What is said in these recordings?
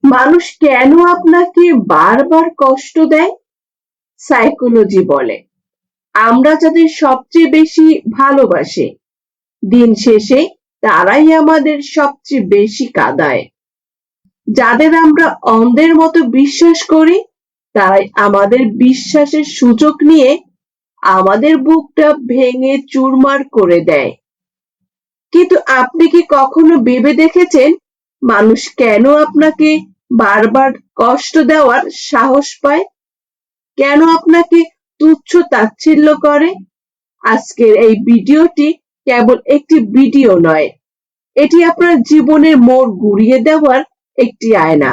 মানুষ কেন আপনাকে বারবার কষ্ট দেয়? সাইকোলজি বলে আমরা যাদের সবচেয়ে বেশি ভালোবাসি দিন শেষে তারাই আমাদের সবচেয়ে বেশি কাঁদায়। যাদের আমরা অন্ধের মতো বিশ্বাস করি তারাই আমাদের বিশ্বাসের সুযোগ নিয়ে আমাদের বুকটা ভেঙে চুরমার করে দেয়। কিন্তু আপনি কি কখনো ভেবে দেখেছেন মানুষ কেন আপনাকে বারবার কষ্ট দেওয়ার সাহস পায়? কেন আপনাকে তুচ্ছ তাচ্ছিল্য করে? আজকের এই ভিডিওটি কেবল একটি ভিডিও নয়, এটি আপনার জীবনের মোড় ঘুরিয়ে দেওয়ার একটি আয়না।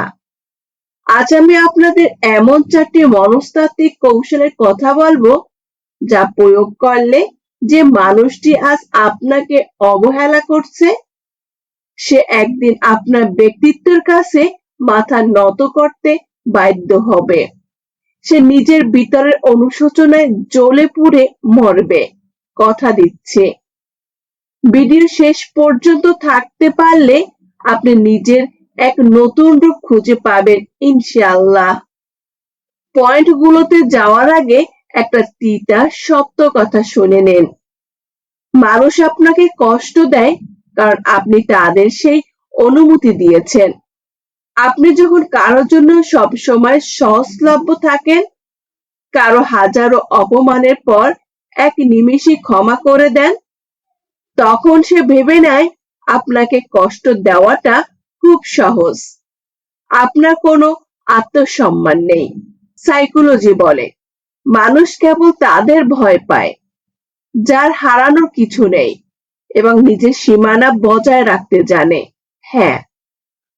আজ আমি আপনাদের এমন 4টি মনস্তাত্ত্বিক কৌশলের কথা বলবো যা প্রয়োগ করলে যে মানুষটি আজ আপনাকে অবহেলা করছে সে একদিন আপনার ব্যক্তিত্বের কাছে মাথা নত করতে বাধ্য হবে। সে নিজের ভিতরের অনুশোচনায় জ্বলে পুড়ে মরবে, কথা দিচ্ছে। ভিডিও শেষ পর্যন্ত থাকতে পারলে আপনি নিজের এক নতুন রূপ খুঁজে পাবেন ইনশাআল্লাহ। পয়েন্টগুলোতে যাওয়ার আগে একটা তিতা সত্য কথা শুনে নেন। মানুষ আপনাকে কষ্ট দেয় কারণ আপনি তাদের সেই অনুমতি দিয়েছেন। আপনি যখন কারোর জন্য সবসময় সহজলভ্য থাকেন, কারো হাজারো অপমানের পর এক নিমেষে ক্ষমা করে দেন, তখন সে ভেবে নেয় আপনাকে কষ্ট দেওয়াটা খুব সহজ। আপনার কোনো আত্মসম্মান নেই। সাইকোলজি বলে মানুষ কেবল তাদের ভয় পায় যার হারানোর কিছু নেই এবং নিজের সীমানা বজায় রাখতে জানে। হ্যাঁ।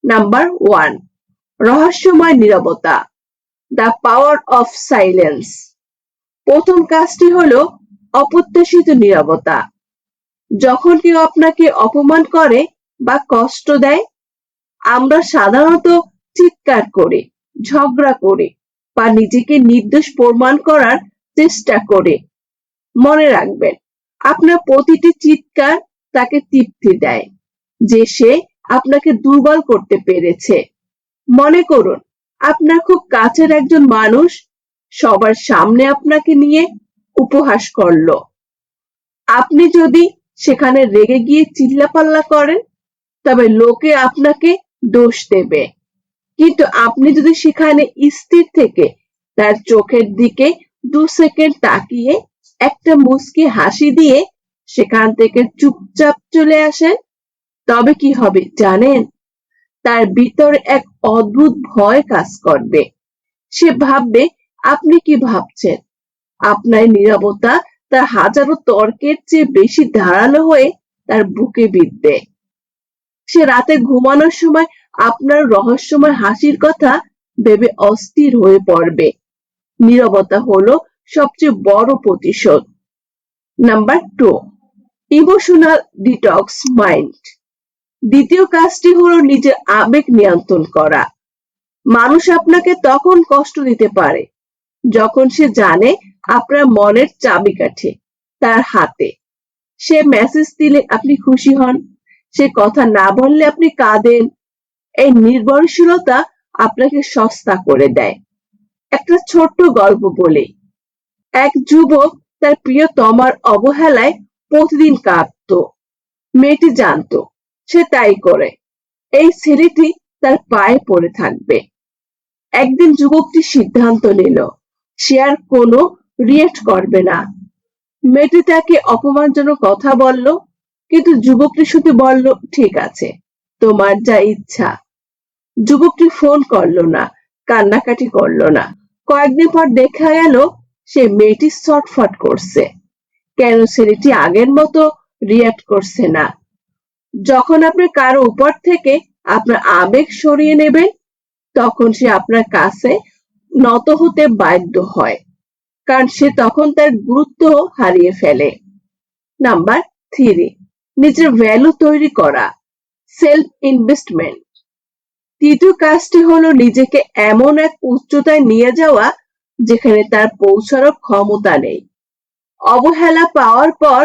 নাম্বার 1, রহস্যময় নীরবতা, দ্য পাওয়ার অফ সাইলেন্স। প্রথম কাজটি হলো অপ্রত্যাশিত নীরবতা। যখন কেউ আপনাকে অপমান করে বা কষ্ট দেয়, আমরা সাধারণত চিৎকার করি, ঝগড়া করি বা নিজেকে নির্দোষ প্রমাণ করার চেষ্টা করি। মনে রাখবেন, আপনার প্রতিটি চিৎকার তাকে তৃপ্তি দেয় যে সে আপনাকে দুর্বল করতে পেরেছে। মনে করুন আপনার খুব কাছের একজন মানুষ সবার সামনে আপনাকে নিয়ে উপহাস করলো। আপনি যদি সেখানে রেগে গিয়ে চিল্লাপাল্লা করেন তবে লোকে আপনাকে দোষ দেবে, কিন্তু আপনি যদি সেখানে স্থির থেকে তার চোখের দিকে 2 সেকেন্ড তাকিয়ে একটা মুচকি হাসি দিয়ে সেখান থেকে চুপচাপ চলে আসেন, তবে কি হবে জানেন? তার ভিতরে এক অদ্ভুত ভয় কাজ করবে। সে ভাববে আপনি কি ভাবছেন। আপনার নীরবতা তার হাজারো তর্কের চেয়ে বেশি ধারালো হয়ে তার বুকে বিঁধবে। সে রাতে ঘুমানোর সময় আপনার রহস্যময় হাসির কথা ভেবে অস্থির হয়ে পড়বে। নীরবতা হলো সবচেয়ে বড় প্রতিশোধ। Number 2, emotional detox mind. দ্বিতীয় কাজটি হলো নিজের আবেগ নিয়ন্ত্রণ করা। মানুষ আপনাকে তখন কষ্ট দিতে পারে যখন সে জানে আপনার মনের চাবিকাঠি তার হাতে। সে মেসেজ দিলে আপনি খুশি হন, সে কথা না বললে আপনি কাঁদেন। এই নির্ভরশীলতা আপনাকে সস্তা করে দেয়। একটা ছোট্ট গল্প বলি। এক যুবক তার প্রিয়তমার অবহেলায় প্রতিদিন কাঁদতো। মেয়েটি জানতো সে তাই করে। এই ছেলেটি তার পায়ে পড়ে থাকবে। একদিন যুবকটি সিদ্ধান্ত নিল সে আর কোনো রিয়েক্ট করবে না। মেয়েটি তাকে অপমানজনক কথা বলল, কিন্তু যুবকটি শুধু বলল ঠিক আছে, তোমার যা ইচ্ছা। যুবকটি ফোন করলো না, কান্নাকাটি করলো না। কয়েকদিন পর দেখা গেল সে মেয়েটি ছটফট করছে। কেন ছেলেটি আগের মতো রিয়াক্ট করছে না? যখন আপনি কারো উপর থেকে আপনার আবেগ সরিয়ে নেবেন তখন সে আপনার কাছে নত হতে বাধ্য হয়, কারণ সে তখন তার গুরুত্ব হারিয়ে ফেলে। নাম্বার 3, নিজের ভ্যালু তৈরি করা, সেলফ ইনভেস্টমেন্ট। তৃতীয় কাজটি হলো নিজেকে এমন এক উচ্চতায় নিয়ে যাওয়া যেখানে তার পৌঁছানোর ক্ষমতা নেই। অবহেলা পাওয়ার পর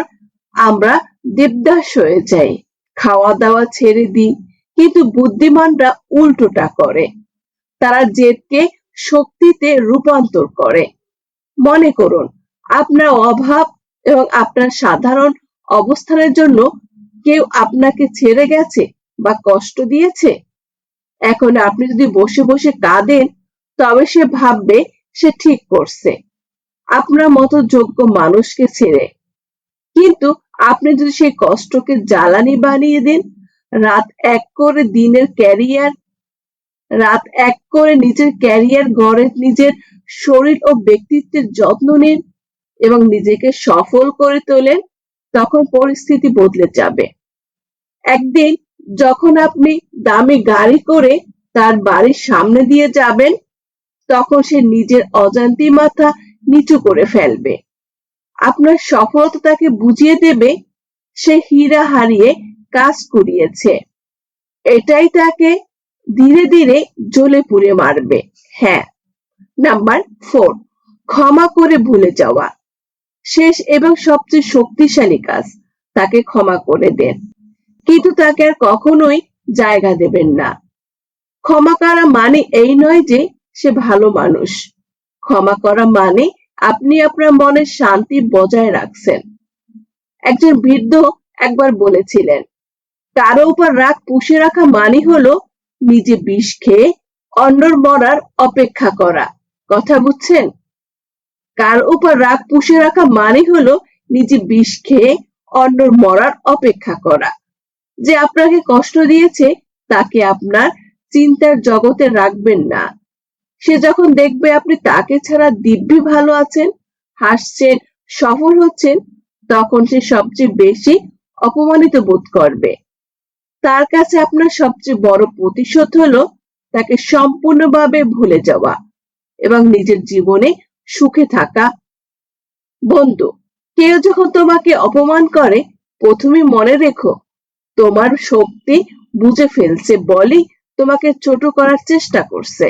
আমরা দেবদাস হয়ে যাই, খাওয়া দাওয়া ছেড়ে দিই, কিন্তু বুদ্ধিমানরা উল্টোটা করে। তারা জেদকে শক্তিতে রূপান্তর করে। মনে করুন, আপনার অভাব এবং আপনার সাধারণ অবস্থানের জন্য কেউ আপনাকে ছেড়ে গেছে বা কষ্ট দিয়েছে। এখন আপনি যদি বসে বসে কাঁদেন, তবে সে ভাববে সে ঠিক করছে আপনার মতো যোগ্য মানুষকে ছেড়ে। কিন্তু আপনি যদি সেই কষ্টকে জ্বালানি বানিয়ে দেন, রাত এক করে দিনের ক্যারিয়ার রাত এক করে নিজের ক্যারিয়ার গড়ে, নিজের শরীর ও ব্যক্তিত্বের যত্ন নিন এবং নিজেকে সফল করে তোলেন, তখন পরিস্থিতি বদলে যাবে। একদিন যখন আপনি দামি গাড়ি করে তার বাড়ির সামনে দিয়ে যাবেন, তখন সে নিজের অজান্তে মাথা নিচু করে ফেলবে। আপনার সফলতা তাকে বুঝিয়ে দেবে সে হীরা হারিয়ে কাজ কুড়িয়েছে। এটাই তাকে ধীরে ধীরে জ্বলে পুড়ে মারবে। হ্যাঁ। নাম্বার 4, ক্ষমা করে ভুলে যাওয়া। শেষ এবং সবচেয়ে শক্তিশালী কাজ, তাকে ক্ষমা করে দেন, কিন্তু তাকে আর কখনোই জায়গা দেবেন না। ক্ষমা করা মানে এই নয় যে সে ভালো মানুষ। ক্ষমা করা মানে আপনি আপনার মনের শান্তি বজায় রাখছেন। একজন বৃদ্ধ একবার বলেছিলেন, কারো উপর রাগ পুষে রাখা মানে হলো নিজে বিষ খেয়ে অন্যর মরার অপেক্ষা করা। কথা বুঝছেন? কার উপর রাগ পুষে রাখা মানে হলো নিজে বিষ খেয়ে অন্যর মরার অপেক্ষা করা। যে আপনাকে কষ্ট দিয়েছে তাকে আপনার চিন্তার জগতে রাখবেন না। সে যখন দেখবে আপনি তাকে ছাড়া দিব্যি ভালো আছেন, হাসছেন, সফল হচ্ছেন, তখন সে সবচেয়ে বেশি অপমানিত বোধ করবে। তার কাছে আপনার সবচেয়ে বড় প্রতিশোধ হলো তাকে সম্পূর্ণভাবে ভুলে যাওয়া এবং নিজের জীবনে সুখে থাকা। বন্ধু, কেউ যখন তোমাকে অপমান করে, প্রথমে মনে রেখো তোমার শক্তি বুঝে ফেলছে বলেই তোমাকে ছোট করার চেষ্টা করছে।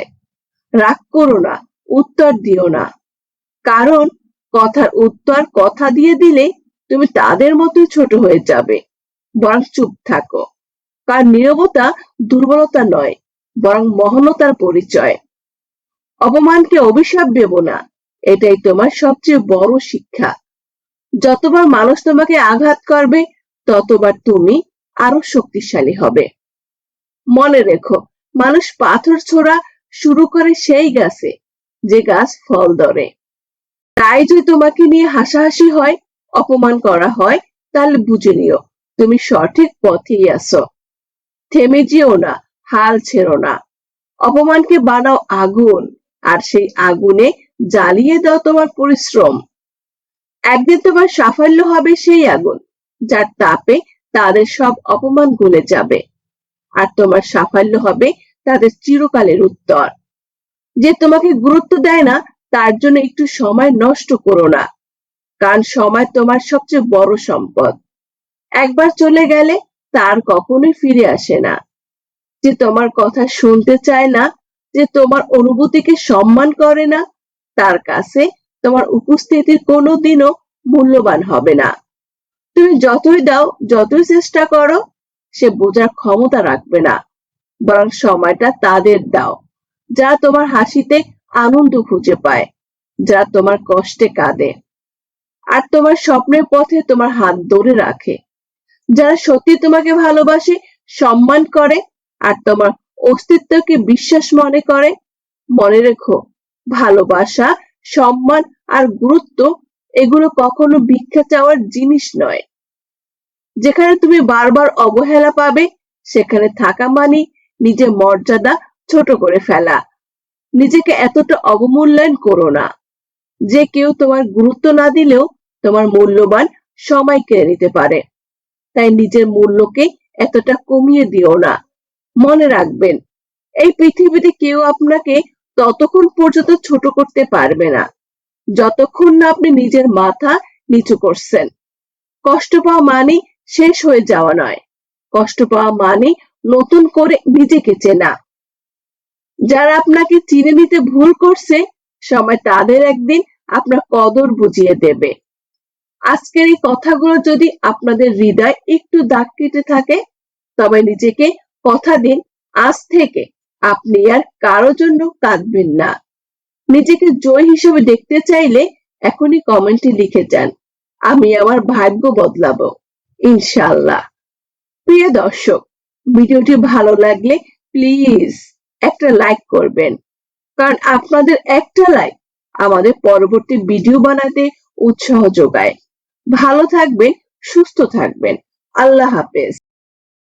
রাগ করো না, উত্তর দিও না, কারণ কথার উত্তর কথা দিয়ে দিলে তুমি তাদের মতোই ছোট হয়ে যাবে। বরং চুপ থাকো, কারণ নীরবতা দুর্বলতা নয়, বরং মহানতার পরিচয়। অপমানকে অভিশাপ দেব না, এটাই তোমার সবচেয়ে বড় শিক্ষা। যতবার মানুষ তোমাকে আঘাত করবে, ততবার তুমি আরো শক্তিশালী হবে। মনে রেখো, মানুষ পাথর ছোড়া শুরু করে সেই গাছে যে গাছ ফল ধরে। তাই যদি তোমাকে নিয়ে হাসাহাসি হয়, অপমান করা হয়, তাহলে বুঝে নিও তুমি সঠিক পথেই আছো। থেমে যেও না, হাল ছেড়ো না। অপমানকে বানাও আগুন, আর সেই আগুনে জ্বালিয়ে দাও তোমার পরিশ্রম। একদিন তোমার সাফল্য হবে সেই আগুন যার তাপে তাদের সব অপমান গলে যাবে, আর তোমার সাফল্য হবে তাদের চিরকালের উত্তর। যে তোমাকে গুরুত্ব দেয় না, তার জন্য একটু সময় নষ্ট করো না, কারণ সময় তোমার সবচেয়ে বড় সম্পদ। একবার চলে গেলে তার কখনোই ফিরে আসে না। যে তোমার কথা শুনতে চায় না, যে তোমার অনুভূতিকে সম্মান করে না, তার কাছে তোমার উপস্থিতি কোনোদিনও মূল্যবান হবে না। তুমি যতই দাও, যতই চেষ্টা করো, সে বোঝার ক্ষমতা রাখবে না। বরং সময়টা তাদের দাও যারা তোমার হাসিতে আনন্দ খুঁজে পায়, যারা তোমার কষ্টে কাঁদে, আর তোমার স্বপ্নের পথে তোমার হাত ধরে রাখে, যারা সত্যি তোমাকে ভালোবাসে, সম্মান করে, আর তোমার অস্তিত্বকে বিশ্বাস মনে করে। মনে রেখো, ভালোবাসা, সম্মান আর গুরুত্ব এগুলো কখনো ভিক্ষা চাওয়ার জিনিস নয়। যেখানে তুমি বারবার অবহেলা পাবে, সেখানে থাকা মানে নিজের মর্যাদা ছোট করে ফেলা। নিজেকে এতটা অবমূল্যায়ন করো না। যে কেউ তোমার গুরুত্ব না দিলেও তোমার মূল্যবান সময় কেড়ে নিতে পারে। তাই নিজের মূল্যকে এতটা কমিয়ে দিও না। মনে রাখবেন, এই পৃথিবীতে কেউ আপনাকে ততক্ষণ পর্যন্ত ছোট করতে পারবে না যতক্ষণ না আপনি নিজের মাথা নিচু করছেন। কষ্ট পাওয়া মানে শেষ হয়ে যাওয়া নয়, কষ্ট পাওয়া মানে নতুন করে নিজেকে চেনা। যারা আপনাকে চিনে নিতে ভুল করছে, সময় তাদের একদিন আপনার কদর বুঝিয়ে দেবে। আজকের এই কথাগুলো যদি আপনাদের হৃদয় একটু দাগ কেটে থাকে, তবে নিজেকে কথা দিন, আজ থেকে আপনি আর কারো জন্য কাঁদবেন না। নিজেকে জয় হিসেবে দেখতে চাইলে এখনই কমেন্টে লিখে যান, আমি আমার ভাগ্য বদলাবো ইনশাআল্লাহ। প্রিয় দর্শক, ভিডিওটি ভালো লাগলে প্লিজ একটা লাইক করবেন, কারণ আপনাদের একটা লাইক আমাদের পরবর্তী ভিডিও বানাতে উৎসাহ যোগায়। ভালো থাকবেন, সুস্থ থাকবেন। আল্লাহ হাফেজ।